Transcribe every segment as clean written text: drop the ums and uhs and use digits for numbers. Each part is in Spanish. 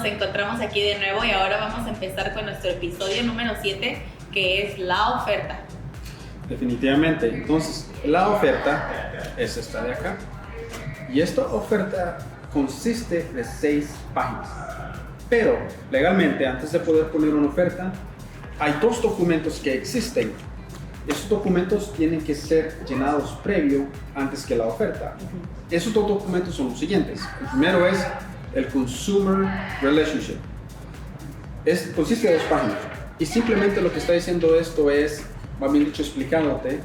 nos encontramos aquí de nuevo y ahora vamos a empezar con nuestro episodio número 7, que es la oferta. Definitivamente. Entonces, la oferta es esta de acá. Y esta oferta consiste de 6 páginas. Pero, legalmente, antes de poder poner una oferta, hay 2 documentos que existen. Esos documentos tienen que ser llenados previo antes que la oferta. Esos 2 documentos son los siguientes. El primero es el Consumer Relationship. Consiste de 2 páginas. Y simplemente lo que está diciendo esto es, más bien dicho, explicándote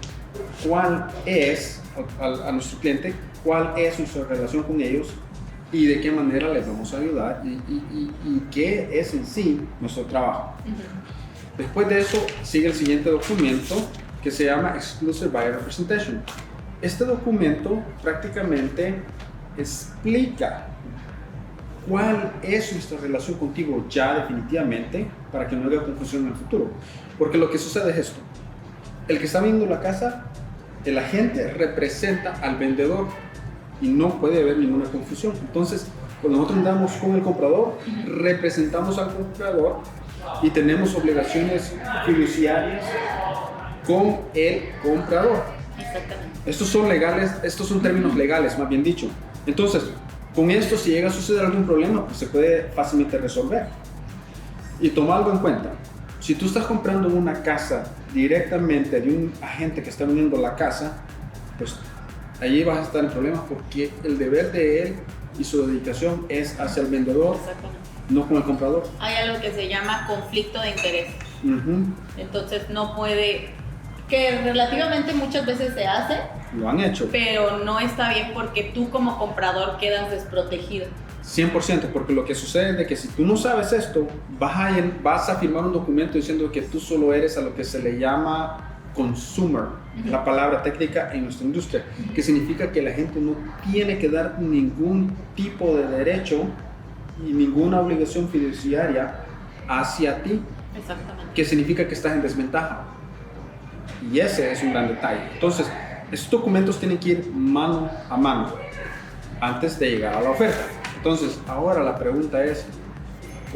cuál es, a nuestro cliente, cuál es nuestra relación con ellos y de qué manera les vamos a ayudar y qué es en sí nuestro trabajo. Después de eso sigue el siguiente documento que se llama Exclusive Buyer Representation. Este documento prácticamente explica cuál es nuestra relación contigo ya definitivamente para que no haya confusión en el futuro. Porque lo que sucede es esto. El que está viendo la casa, el agente representa al vendedor y no puede haber ninguna confusión. Entonces, cuando nosotros andamos con el comprador, representamos al comprador y tenemos obligaciones fiduciarias con el comprador. Exactamente. Estos son legales, estos son términos legales, más bien dicho. Entonces, con esto, si llega a suceder algún problema, pues se puede fácilmente resolver. Y toma algo en cuenta. Si tú estás comprando una casa directamente de un agente que está vendiendo la casa, pues allí vas a estar en problemas porque el deber de él y su dedicación es hacia el vendedor, no con el comprador. Hay algo que se llama conflicto de interés. Entonces no puede, que relativamente muchas veces se hace, Lo han hecho. pero no está bien porque tú como comprador quedas desprotegido. 100%, porque lo que sucede es de que si tú no sabes esto, vas a firmar un documento diciendo que tú solo eres a lo que se le llama consumer, la palabra técnica en nuestra industria, que significa que la gente no tiene que dar ningún tipo de derecho y ninguna obligación fiduciaria hacia ti. Exactamente. Que significa que estás en desventaja. Y ese es un gran detalle. Entonces, estos documentos tienen que ir mano a mano antes de llegar a la oferta. Entonces, ahora la pregunta es,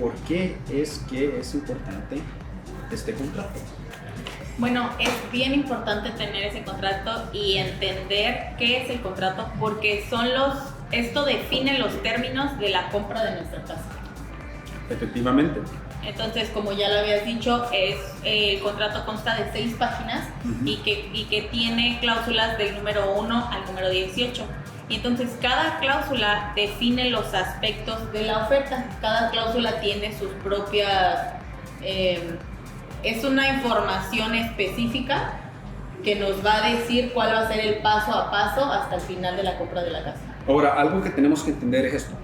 ¿por qué es que es importante este contrato? Bueno, es bien importante tener ese contrato y entender qué es el contrato porque esto define los términos de la compra de nuestra casa. Efectivamente. Entonces, como ya lo habías dicho, el contrato consta de 6 páginas y que tiene cláusulas del número 1 al número 18. Y entonces cada cláusula define los aspectos de la oferta. Cada cláusula tiene sus propias... es una información específica que nos va a decir cuál va a ser el paso a paso hasta el final de la compra de la casa. Ahora, algo que tenemos que entender es esto.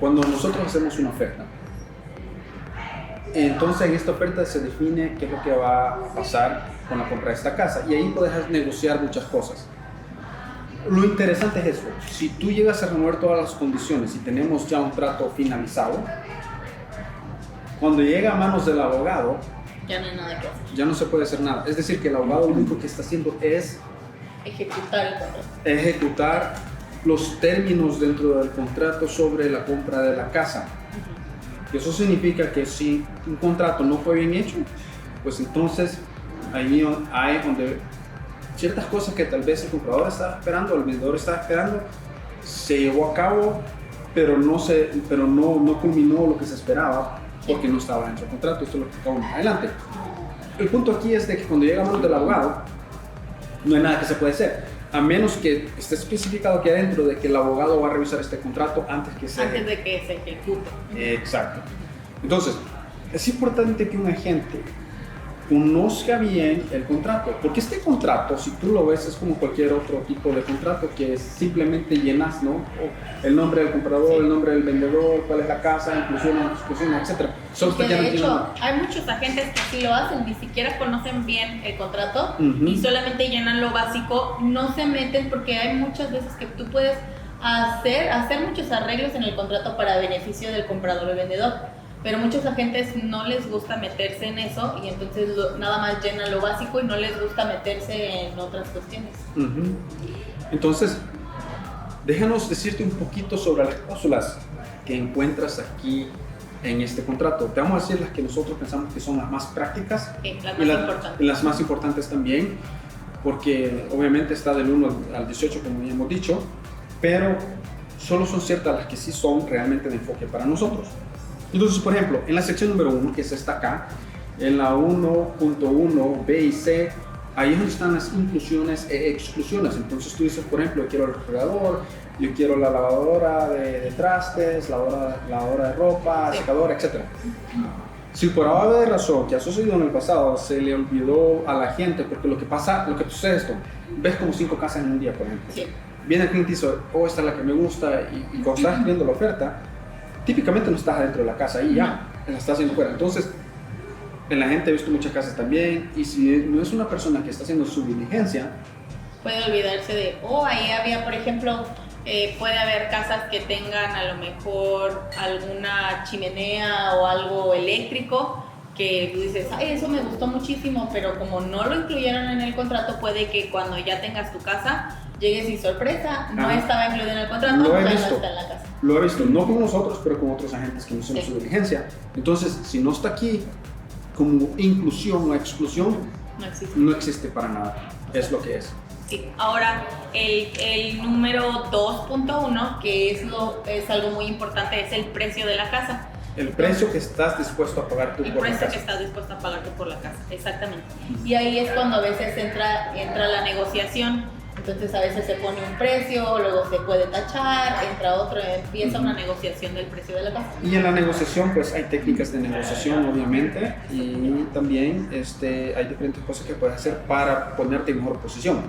Cuando nosotros hacemos una oferta, entonces en esta oferta se define qué es lo que va a pasar con la compra de esta casa y ahí puedes negociar muchas cosas. Lo interesante es esto, si tú llegas a remover todas las condiciones y tenemos ya un trato finalizado, cuando llega a manos del abogado, ya no hay nada que hacer. ya no se puede hacer nada. Es decir, que el abogado lo único que está haciendo es Ejecutar el contrato. ejecutar los términos dentro del contrato sobre la compra de la casa. Y eso significa que si un contrato no fue bien hecho, pues entonces ahí hay donde ciertas cosas que tal vez el comprador estaba esperando, el vendedor estaba esperando, se llevó a cabo, pero no culminó lo que se esperaba porque no estaba dentro del contrato. Esto es lo que acabo más adelante. El punto aquí es de que cuando llega a manos del abogado, no hay nada que se puede hacer. A menos que esté especificado aquí adentro de que el abogado va a revisar este contrato antes de que se ejecute. Exacto. Entonces, es importante que un agente conozca bien el contrato, porque este contrato, si tú lo ves, es como cualquier otro tipo de contrato que simplemente llenas, ¿no? El nombre del comprador, el nombre del vendedor, cuál es la casa, inclusión, exclusión, etc. De hecho, hay muchos agentes que sí lo hacen, ni siquiera conocen bien el contrato y solamente llenan lo básico, no se meten porque hay muchas veces que tú puedes hacer muchos arreglos en el contrato para beneficio del comprador o vendedor. Pero muchos agentes no les gusta meterse en eso y entonces nada más llenan lo básico y no les gusta meterse en otras cuestiones. Entonces, déjanos decirte un poquito sobre las cláusulas que encuentras aquí en este contrato. Te vamos a decir las que nosotros pensamos que son las más prácticas y las más importantes también, porque obviamente está del 1 al 18 como ya hemos dicho, pero solo son ciertas las que sí son realmente de enfoque para nosotros. Entonces, por ejemplo, en la sección número 1, que es esta acá, en la 1.1, B y C, ahí es donde están las inclusiones e exclusiones. Entonces tú dices, por ejemplo, yo quiero el refrigerador, yo quiero la lavadora de trastes, lavadora de ropa, secadora, etc. Si por alguna razón que ha sucedido en el pasado se le olvidó a la gente, porque lo que sucede es esto, ves como 5 casas en un día, por ejemplo. Sí. Viene el cliente y dice, oh, esta es la que me gusta, y cuando estás viendo la oferta, típicamente no estás adentro de la casa y ya, la estás haciendo fuera. Entonces, en la gente he visto muchas casas también, y si no es una persona que está haciendo su diligencia, puede olvidarse de, ahí había, por ejemplo, puede haber casas que tengan a lo mejor alguna chimenea o algo eléctrico, que tú dices, ay, eso me gustó muchísimo, pero como no lo incluyeron en el contrato, puede que cuando ya tengas tu casa, llegues y sorpresa, no estaba incluido en el contrato, ya no está en la casa. Lo he visto, no con nosotros, pero con otros agentes que no hicieron su diligencia. Entonces, si no está aquí, como inclusión o exclusión, no existe para nada. Es lo que es. Sí. Ahora, el número 2.1, que es algo muy importante, es el precio de la casa. El precio que estás dispuesto a pagar tú por la casa. El precio que estás dispuesto a pagar tú por la casa, exactamente. Y ahí es cuando a veces entra la negociación. Entonces a veces se pone un precio, luego se puede tachar, entra otro, empieza una negociación del precio de la casa. Y en la negociación pues hay técnicas de negociación obviamente, y también hay diferentes cosas que puedes hacer para ponerte en mejor posición.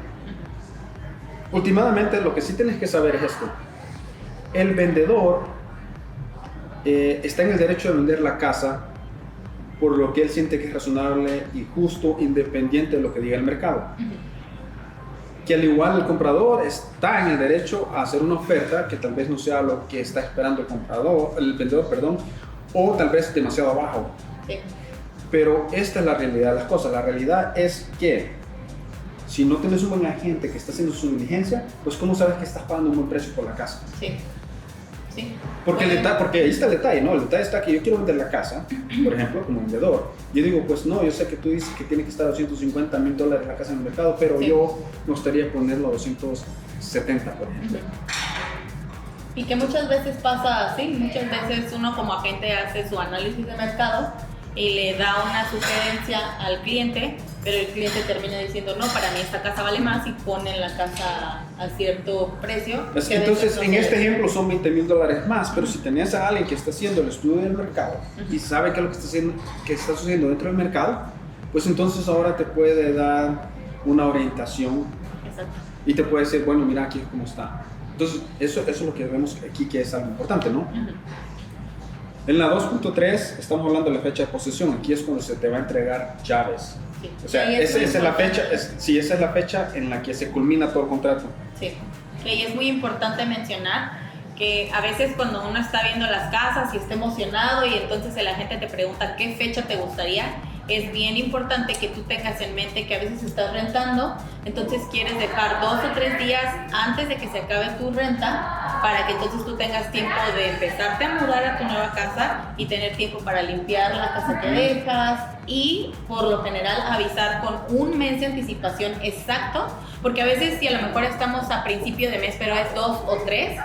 Últimamente lo que sí tienes que saber es esto: el vendedor está en el derecho de vender la casa por lo que él siente que es razonable y justo, independiente de lo que diga el mercado. Que al igual el comprador está en el derecho a hacer una oferta que tal vez no sea lo que está esperando el vendedor, o tal vez demasiado bajo. Sí. Pero esta es la realidad de las cosas. La realidad es que si no tienes un buen agente que está haciendo su diligencia, pues ¿cómo sabes que estás pagando un buen precio por la casa? Sí. Sí. Porque ahí está el detalle, ¿no? El detalle está que yo quiero vender la casa, por ejemplo, como vendedor. Yo digo, pues no, yo sé que tú dices que tiene que estar a $250,000 la casa en el mercado, pero yo me gustaría ponerlo a 270, por ejemplo. Y que muchas veces pasa así, muchas veces uno como agente hace su análisis de mercado y le da una sugerencia al cliente, pero el cliente termina diciendo, no, para mí esta casa vale más, y ponen la casa a cierto precio. Entonces, en este ejemplo son $20,000 más, pero si tenías a alguien que está haciendo el estudio del mercado y sabe qué es lo que está sucediendo dentro del mercado, pues entonces ahora te puede dar una orientación. Exacto. Y te puede decir, bueno, mira aquí cómo está. Entonces, eso es lo que vemos aquí, que es algo importante, ¿no? En la 2.3 estamos hablando de la fecha de posesión. Aquí es cuando se te va a entregar llaves. Sí. O sea, esa es la fecha, esa es la fecha en la que se culmina todo el contrato. Sí. Y es muy importante mencionar que a veces cuando uno está viendo las casas y está emocionado y entonces el agente te pregunta qué fecha te gustaría, es bien importante que tú tengas en mente que a veces estás rentando, entonces quieres dejar 2 o 3 días antes de que se acabe tu renta para que entonces tú tengas tiempo de empezarte a mudar a tu nueva casa y tener tiempo para limpiar la casa que dejas, y por lo general avisar con un mes de anticipación exacto, porque a veces si a lo mejor estamos a principio de mes pero es 2 o 3,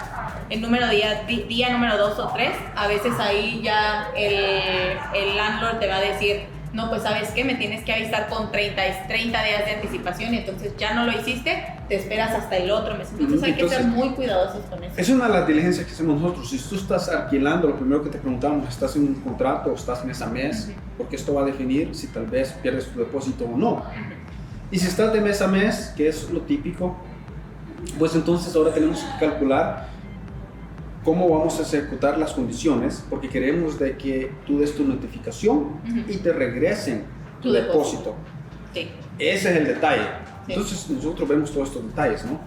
el número día número 2 o 3, a veces ahí ya el landlord te va a decir, no, pues ¿sabes qué? Me tienes que avisar con 30 días de anticipación, y entonces ya no lo hiciste, te esperas hasta el otro mes. Entonces hay que ser muy cuidadosos con eso. Es una de las diligencias que hacemos nosotros. Si tú estás alquilando, lo primero que te preguntamos, ¿estás en un contrato o estás mes a mes? Porque esto va a definir si tal vez pierdes tu depósito o no. Y si estás de mes a mes, que es lo típico, pues entonces ahora tenemos que calcular cómo vamos a ejecutar las condiciones, porque queremos de que tú des tu notificación y te regresen tu depósito. Sí. Ese es el detalle. Sí. Entonces nosotros vemos todos estos detalles, ¿no?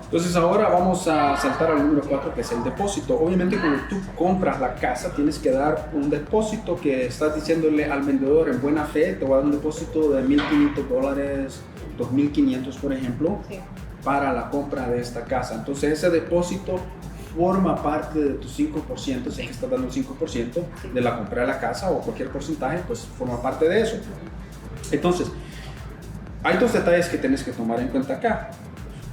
Entonces ahora vamos a saltar al número 4, que es el depósito. Obviamente cuando tú compras la casa tienes que dar un depósito que estás diciéndole al vendedor en buena fe, te voy a dar un depósito de $1,500, $2,500 por ejemplo, para la compra de esta casa. Entonces ese depósito forma parte de tu 5%, si es que estás dando el 5% de la compra de la casa o cualquier porcentaje, pues forma parte de eso. Entonces, hay dos detalles que tienes que tomar en cuenta acá.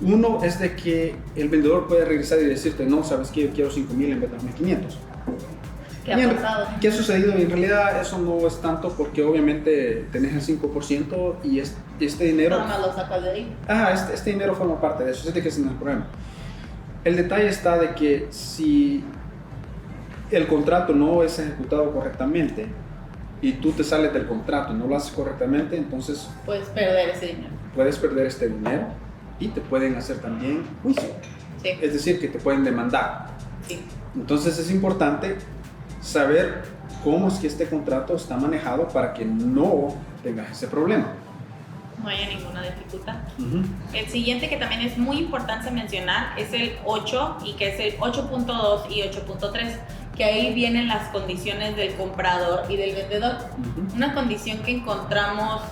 Uno es de que el vendedor puede regresar y decirte, no, sabes que yo quiero 5,000 en vez de 1,500. ¿Qué ha pasado? ¿Qué ha sucedido? En realidad eso no es tanto porque obviamente tenés el 5% y este dinero... Nada más lo sacas de ahí. Este dinero forma parte de eso, es de que ese no es el problema. El detalle está de que si el contrato no es ejecutado correctamente y tú te sales del contrato y no lo haces correctamente, entonces puedes perder ese dinero. Puedes perder este dinero y te pueden hacer también juicio. Sí. Es decir, que te pueden demandar. Sí. Entonces es importante saber cómo es que este contrato está manejado para que no tengas ese problema. No haya ninguna dificultad. El siguiente que también es muy importante mencionar es el 8 y que es el 8.2 y 8.3, que ahí vienen las condiciones del comprador y del vendedor. Una condición que encontramos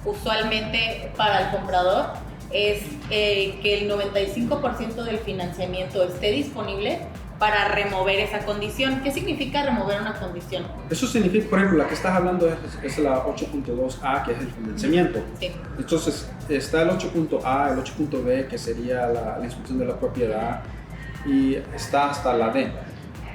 usualmente para el comprador es que el 95% del financiamiento esté disponible para remover esa condición. ¿Qué significa remover una condición? Eso significa, por ejemplo, la que estás hablando es la 8.2a, que es el financiamiento. Sí. Entonces, está el 8.a, el 8.b, que sería la inspección de la propiedad, y está hasta la D.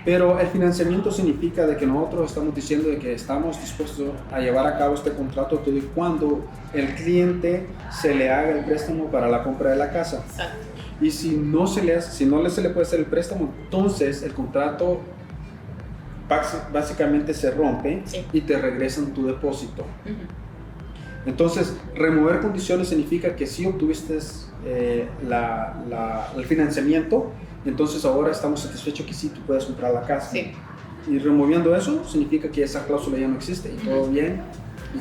Pero el financiamiento significa de que nosotros estamos diciendo de que estamos dispuestos a llevar a cabo este contrato todo y cuando el cliente se le haga el préstamo para la compra de la casa. Exacto. Y si no se le puede hacer el préstamo, entonces el contrato básicamente se rompe. Sí. Y te regresan tu depósito. Entonces, remover condiciones significa que si obtuviste el financiamiento, entonces ahora estamos satisfechos que sí tú puedes comprar la casa. Sí. Y removiendo eso significa que esa cláusula ya no existe y todo bien. Y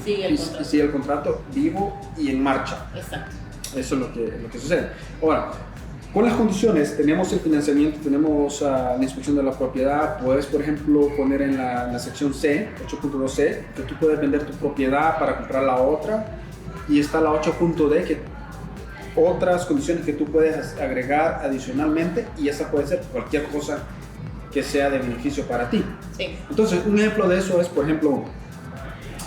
sigue el contrato vivo y en marcha. Exacto. Eso es lo que sucede. Ahora, con las condiciones, tenemos el financiamiento, tenemos la inspección de la propiedad. Puedes, por ejemplo, poner en la sección C, 8.2c, que tú puedes vender tu propiedad para comprar la otra. Y está la 8.d, que otras condiciones que tú puedes agregar adicionalmente, y esa puede ser cualquier cosa que sea de beneficio para ti. Sí. Entonces, un ejemplo de eso es, por ejemplo,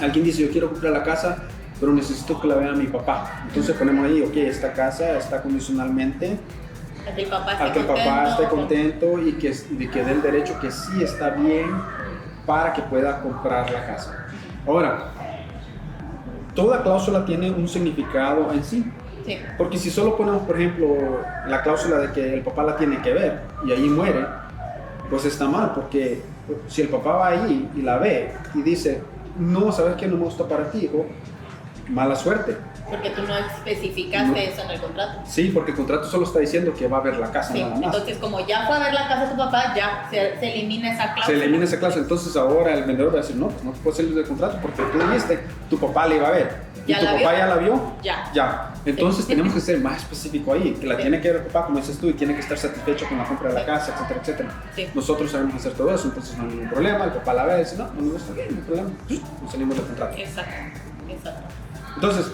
alguien dice, yo quiero comprar la casa, pero necesito que la vea mi papá. Entonces ponemos ahí, ok, esta casa está condicionalmente al que el papá esté contento y que dé el derecho que sí está bien para que pueda comprar la casa. Ahora, toda cláusula tiene un significado en sí. Sí. Porque si solo ponemos, por ejemplo, la cláusula de que el papá la tiene que ver y ahí muere, pues está mal, porque si el papá va ahí y la ve y dice, no, ¿sabes qué? No me gusta para ti, hijo, mala suerte. Porque tú no especificaste eso en el contrato. Sí, porque el contrato solo está diciendo que va a ver la casa, sí, nada más. Entonces, como ya fue a ver la casa de tu papá, ya se elimina esa cláusula. Se elimina esa cláusula. Entonces ahora el vendedor va a decir, no, pues no te puedes salir del contrato porque tú dijiste, tu papá le iba a ver. ¿Y tu papá ya la vio? Ya. Entonces tenemos que ser más específico ahí, que la tiene que ver el papá, como dices tú, y tiene que estar satisfecho con la compra de la casa, etcétera, etcétera. Sí. Nosotros sabemos hacer todo eso, entonces no hay ningún problema. El papá la ve y dice, no me gusta bien, no hay problema. Nos salimos del contrato. Exacto. Entonces,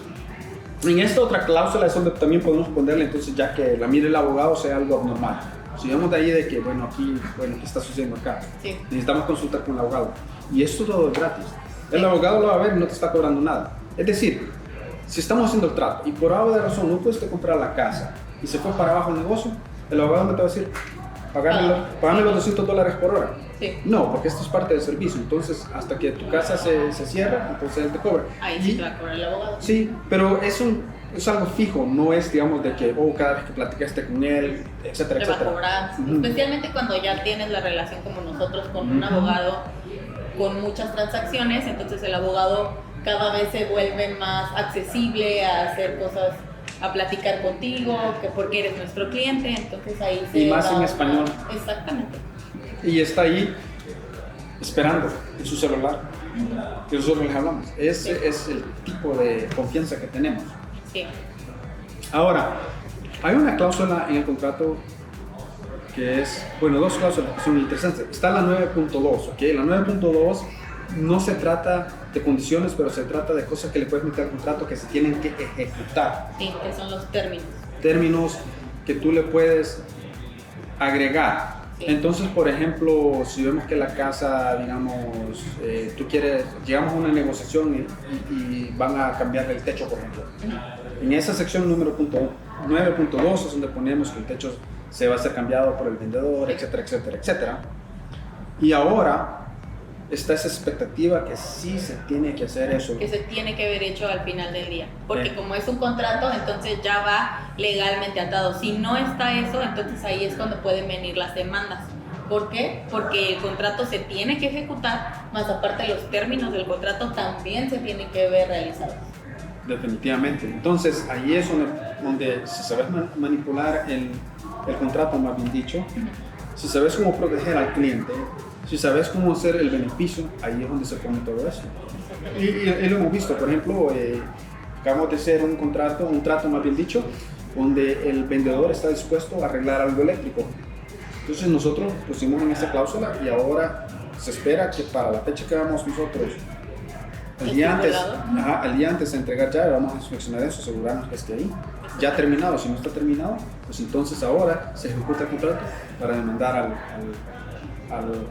en esta otra cláusula es donde también podemos ponerle, entonces, ya que la mire el abogado, sea algo abnormal. Si vemos de ahí de que, ¿qué está sucediendo acá? Sí. Necesitamos consultar con el abogado. Y esto todo es gratis. El abogado lo va a ver y no te está cobrando nada. Es decir, si estamos haciendo el trato y por algo de razón no puedes comprar la casa y se fue para abajo el negocio, el abogado me te va a decir, pagame los $200 por hora. Sí. No, porque esto es parte del servicio. Entonces, hasta que tu casa se cierra, entonces él te cobra. Ahí sí te va a cobrar el abogado. Sí, pero es algo fijo, no es, digamos, de que cada vez que platicaste con él, etcétera, te va etcétera. a cobrar. Especialmente cuando ya tienes la relación como nosotros con un abogado con muchas transacciones, entonces el abogado cada vez se vuelve más accesible a hacer cosas, a platicar contigo, que porque eres nuestro cliente, entonces ahí se y más en español. Exactamente. Y está ahí esperando en su celular. Y nosotros les hablamos. Ese es el tipo de confianza que tenemos. Sí. Ahora, hay una cláusula en el contrato que es, dos cláusulas que son interesantes. Está la 9.2, ¿ok? La 9.2 no se trata de condiciones, pero se trata de cosas que le puedes meter al contrato que se tienen que ejecutar. Sí, que son los términos. Términos que tú le puedes agregar Sí. Entonces, por ejemplo, si vemos que la casa, digamos, llegamos a una negociación y van a cambiar el techo, por ejemplo. En esa sección número 9.2 es donde ponemos que el techo se va a ser cambiado por el vendedor, etcétera, etcétera, etcétera. Y ahora está esa expectativa que sí se tiene que hacer eso. Que se tiene que haber hecho al final del día. Porque como es un contrato, entonces ya va legalmente atado. Si no está eso, entonces ahí es cuando pueden venir las demandas. ¿Por qué? Porque el contrato se tiene que ejecutar, más aparte los términos del contrato también se tienen que ver realizados. Definitivamente. Entonces ahí es donde si sabes manipular el contrato, más bien dicho, si sabes cómo proteger al cliente, si sabes cómo hacer el beneficio, ahí es donde se pone todo eso. Y lo hemos visto, por ejemplo, acabamos de hacer un trato más bien dicho, donde el vendedor está dispuesto a arreglar algo eléctrico. Entonces nosotros pusimos en esa cláusula y ahora se espera que para la fecha que vamos nosotros, el día antes de entregar llave, vamos a inspeccionar eso, asegurarnos que esté ahí. Ya terminado, si no está terminado, pues entonces ahora se ejecuta el contrato para demandar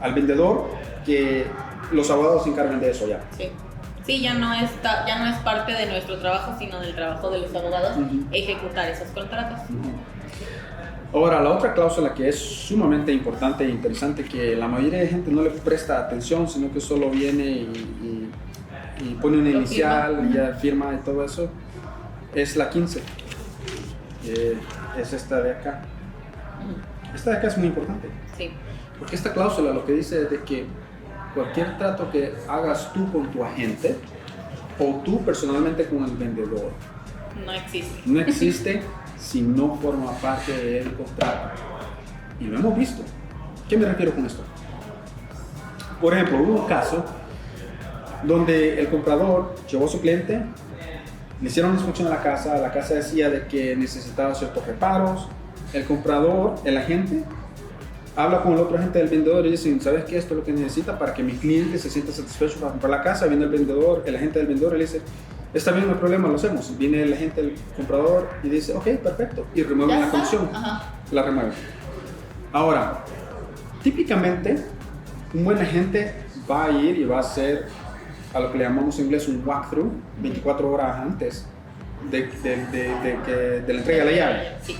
al vendedor, que los abogados se encargan de eso ya. Sí. Sí, ya no es parte de nuestro trabajo, sino del trabajo de los abogados, ejecutar esos contratos. Ahora, la otra cláusula que es sumamente importante e interesante, que la mayoría de gente no le presta atención, sino que solo viene y pone una inicial y ya firma y todo eso, es la 15. Es esta de acá. Esta de acá es muy importante. Sí. Porque esta cláusula lo que dice es de que cualquier trato que hagas tú con tu agente o tú personalmente con el vendedor no existe si no forma parte del contrato. Y lo hemos visto. ¿Qué me refiero con esto? Por ejemplo, hubo un caso donde el comprador llevó a su cliente, le hicieron una inspección a la casa decía de que necesitaba ciertos reparos, el comprador, el agente, habla con el otro agente del vendedor y dice, ¿sabes qué? Esto es lo que necesita para que mi cliente se sienta satisfecho para comprar la casa. Viene el agente del vendedor y le dice, está bien, no hay problema, lo hacemos. Viene el agente del comprador y dice, ok, perfecto, y remueven la condición, la remueven. Ahora, típicamente, un buen agente va a ir y va a hacer a lo que le llamamos en inglés un walkthrough 24 horas antes de la entrega de la llave. Sí.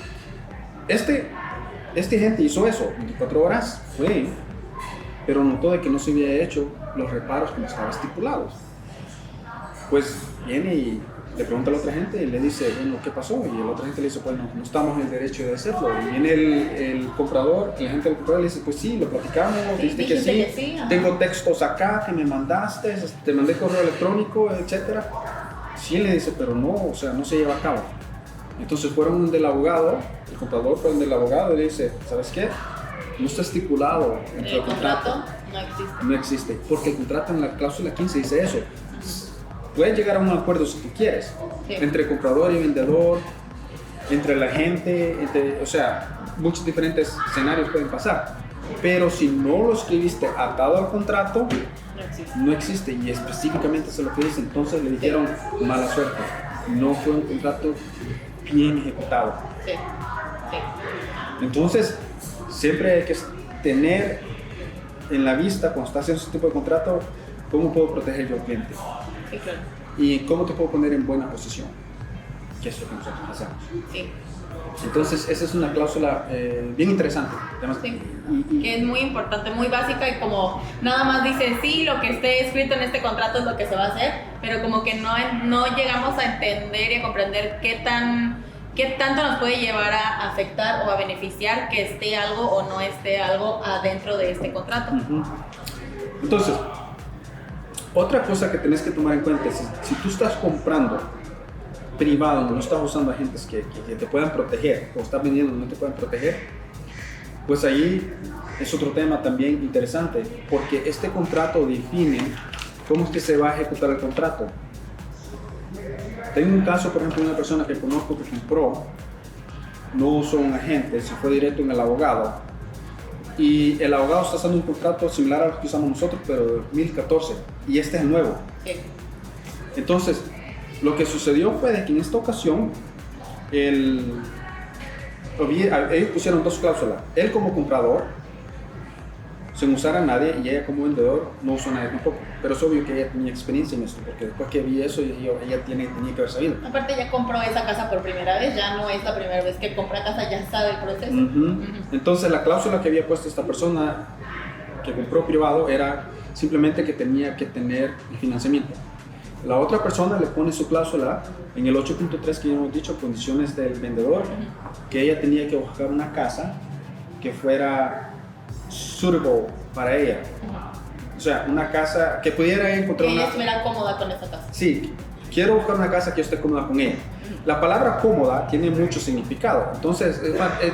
Este agente hizo eso, 24 horas fue, pero notó de que no se había hecho los reparos como estaban estipulados. Pues viene y le pregunta al otro agente y le dice, bueno, ¿qué pasó? Y el otro agente le dice, pues no estamos en el derecho de hacerlo. Y viene el comprador, el agente del comprador le dice, pues sí, lo platicamos, dijiste que sí, tengo textos acá que me mandaste, te mandé correo electrónico, etcétera. Sí, le dice, pero no, o sea, no se lleva a cabo. Entonces fueron donde el abogado, el comprador fue donde el abogado y le dice, ¿sabes qué? No está estipulado dentro del contrato. No existe, porque el contrato en la cláusula 15 dice eso. Puedes llegar a un acuerdo si tú quieres, entre comprador y vendedor, entre la gente, o sea, muchos diferentes escenarios pueden pasar. Pero si no lo escribiste atado al contrato, no existe. Y específicamente eso es lo que dice. Entonces le dijeron mala suerte. No fue un contrato bien ejecutado. Sí. Entonces, siempre hay que tener en la vista, cuando estás haciendo ese tipo de contrato, cómo puedo proteger yo al cliente. Sí, claro. Y cómo te puedo poner en buena posición, que es lo que nosotros hacemos. Sí. Entonces, esa es una cláusula bien interesante. Sí. Que es muy importante, muy básica y como nada más dice, sí, lo que esté escrito en este contrato es lo que se va a hacer, pero como que no llegamos a entender y a comprender qué tanto nos puede llevar a afectar o a beneficiar que esté algo o no esté algo adentro de este contrato. Entonces, otra cosa que tenés que tomar en cuenta es si tú estás comprando privado, no estás usando agentes que te puedan proteger, o estás vendiendo no te puedan proteger, pues ahí es otro tema también interesante, porque este contrato define cómo es que se va a ejecutar el contrato. Tengo un caso, por ejemplo, de una persona que conozco que compró, no usó un agente, se fue directo en el abogado, y el abogado está haciendo un contrato similar a lo que usamos nosotros, pero de 2014, y este es el nuevo. Sí. Entonces, lo que sucedió fue de que en esta ocasión ellos pusieron dos cláusulas. Él como comprador sin usar a nadie, y ella como vendedor no usó a nadie tampoco. Pero es obvio que ella tenía experiencia en esto, porque después que vi eso, ella tenía que haber sabido. Aparte ya compró esa casa por primera vez, ya no es la primera vez que compra casa, ya sabe el proceso. Entonces la cláusula que había puesto esta persona que compró privado era simplemente que tenía que tener el financiamiento. La otra persona le pone su cláusula en el 8.3 que ya hemos dicho, condiciones del vendedor, que ella tenía que buscar una casa que fuera suitable para ella. O sea, una casa que pudiera encontrar que ella estuviera cómoda con esa casa. Sí, quiero buscar una casa que yo esté cómoda con ella. La palabra cómoda tiene mucho significado, entonces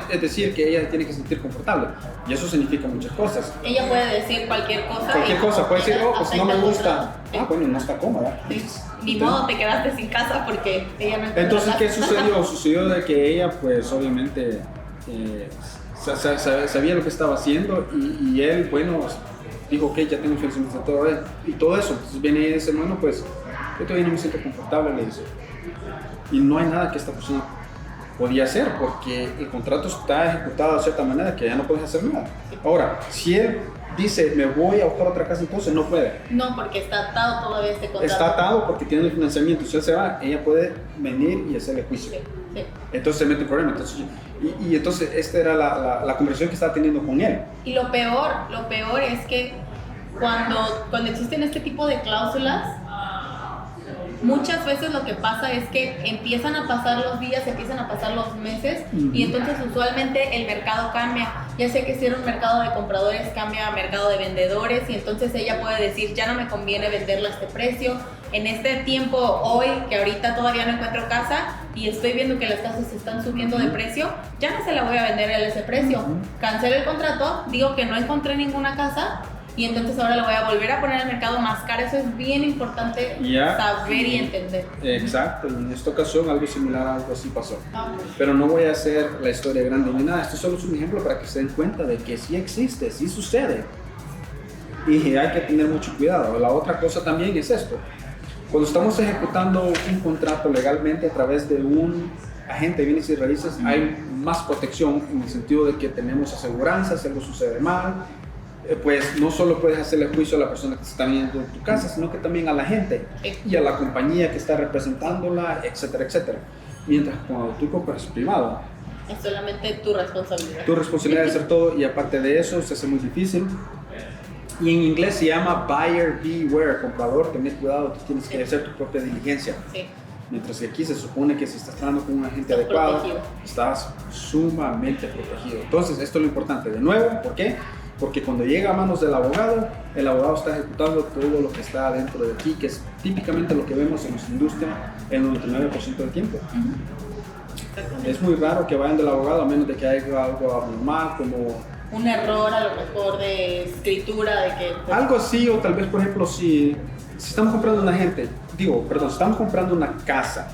es decir que ella tiene que sentir confortable, y eso significa muchas cosas. Ella puede decir cualquier cosa. Cualquier cosa, puede decir, oh, pues no me gusta. Sí. Ah, bueno, no está cómoda. Sí. Ni modo, te quedaste sin casa porque ella no encontró Entonces, la ¿qué casa. sucedió? Sucedió de que ella, pues obviamente, sabía lo que estaba haciendo, y él, bueno, dijo, ok, ya tengo financiamiento y todo eso. Entonces viene y dice, bueno, pues yo todavía no me siento confortable, le dice. Y no hay nada que esta persona podía hacer, porque el contrato está ejecutado de cierta manera que ya no puedes hacer nada. Ahora, si él dice, me voy a buscar otra casa, entonces no puede. No, porque está atado todavía este contrato. Está atado porque tiene el financiamiento. Si él se va, ella puede venir y hacerle juicio. Sí, sí. Entonces se mete en problema. Entonces, y entonces esta era la conversación que estaba teniendo con él. Y lo peor es que cuando existen este tipo de cláusulas, muchas veces lo que pasa es que empiezan a pasar los días, empiezan a pasar los meses, y entonces usualmente el mercado cambia. Ya sé que si era un mercado de compradores, cambia a mercado de vendedores, y entonces ella puede decir, ya no me conviene venderlo a este precio. En este tiempo, hoy, que ahorita todavía no encuentro casa y estoy viendo que las casas se están subiendo de precio, ya no se la voy a vender a ese precio. Cancelo el contrato, digo que no encontré ninguna casa, y entonces ahora lo voy a volver a poner al mercado más caro. Eso es bien importante saber y entender. Exacto, en esta ocasión algo similar, algo así pasó. Pues. Pero no voy a hacer la historia grande ni nada, esto solo es un ejemplo para que se den cuenta de que sí existe, sí sucede. Y hay que tener mucho cuidado. La otra cosa también es esto. Cuando estamos ejecutando un contrato legalmente a través de un agente de bienes y raíces, hay más protección en el sentido de que tenemos aseguranza si algo sucede mal. Pues no solo puedes hacerle juicio a la persona que se está viendo en tu casa, sino que también a la gente y a la compañía que está representándola, etcétera, etcétera. Mientras cuando tú compras privado, es solamente tu responsabilidad. Tu responsabilidad de hacer todo, y aparte de eso se hace muy difícil. Y en inglés se llama buyer beware, comprador, tenés cuidado, tú tienes que hacer tu propia diligencia. Sí. Mientras que aquí se supone que si estás tratando con un agente adecuado, estás sumamente protegido. Entonces, esto es lo importante. De nuevo, ¿por qué? Porque cuando llega a manos del abogado, el abogado está ejecutando todo lo que está dentro de aquí, que es típicamente lo que vemos en nuestra industria el 99% del tiempo. Es muy raro que vayan del abogado a menos de que haya algo abnormal, como un error a lo mejor de escritura, de que... Pues, algo así, o tal vez, por ejemplo, si estamos comprando estamos comprando una casa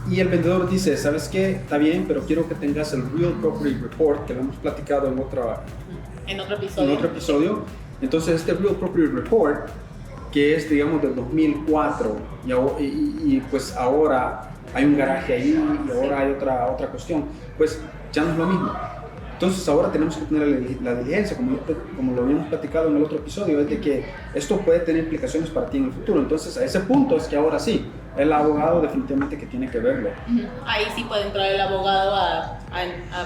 y el vendedor dice, ¿sabes qué? Está bien, pero quiero que tengas el Real Property Report, que lo hemos platicado en otro episodio. Entonces, este Real Property Report, que es, digamos, del 2004, y pues ahora hay un garaje ahí y ahora hay otra cuestión, pues ya no es lo mismo. Entonces ahora tenemos que tener la diligencia, como lo habíamos platicado en el otro episodio, es de que esto puede tener implicaciones para ti en el futuro. Entonces a ese punto es que ahora sí, el abogado definitivamente que tiene que verlo. Ahí sí puede entrar el abogado a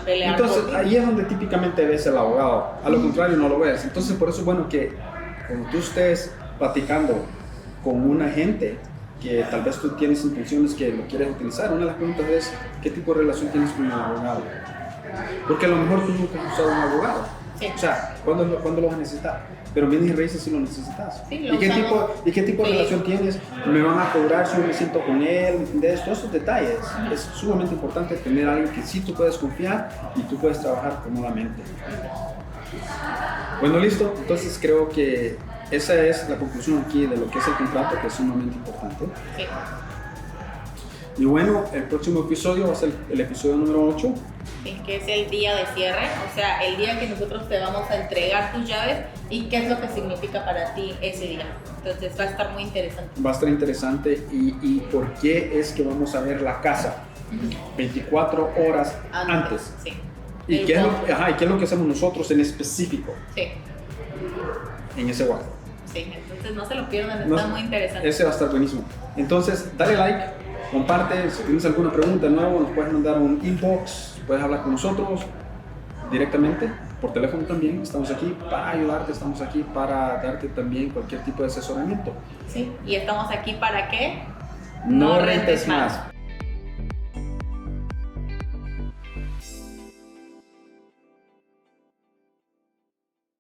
pelear. Entonces ahí es donde típicamente ves el abogado, a lo contrario no lo ves. Entonces por eso es bueno que cuando tú estés platicando con un agente que tal vez tú tienes intenciones que lo quieres utilizar, una de las preguntas es ¿qué tipo de relación tienes con el abogado? Porque a lo mejor tú nunca has usado un abogado. Sí. O sea, ¿cuándo lo vas a necesitar? Pero bienes y raíces sí lo necesitas. Sí, ¿Y qué tipo de relación tienes? ¿Me van a cobrar si yo me siento con él? ¿Entiendes? Todos esos detalles. Es sumamente importante tener a alguien que sí tú puedes confiar y tú puedes trabajar cómodamente. Bueno, listo. Entonces creo que esa es la conclusión aquí de lo que es el contrato, que es sumamente importante. Sí. Y bueno, el próximo episodio va a ser el episodio número 8. Sí, que es el día de cierre, o sea, el día que nosotros te vamos a entregar tus llaves y qué es lo que significa para ti ese día. Entonces va a estar muy interesante. Va a estar interesante y por qué es que vamos a ver la casa 24 horas antes. Sí. ¿Y qué es lo que hacemos nosotros en específico? Sí. en ese walk. Sí, entonces no se lo pierdan, No, está muy interesante. Ese va a estar buenísimo. Entonces, dale like, comparte. Si tienes alguna pregunta de nuevo, nos puedes mandar un inbox, puedes hablar con nosotros directamente, por teléfono también. Estamos aquí para ayudarte, estamos aquí para darte también cualquier tipo de asesoramiento. Sí, y estamos aquí para que No rentes más.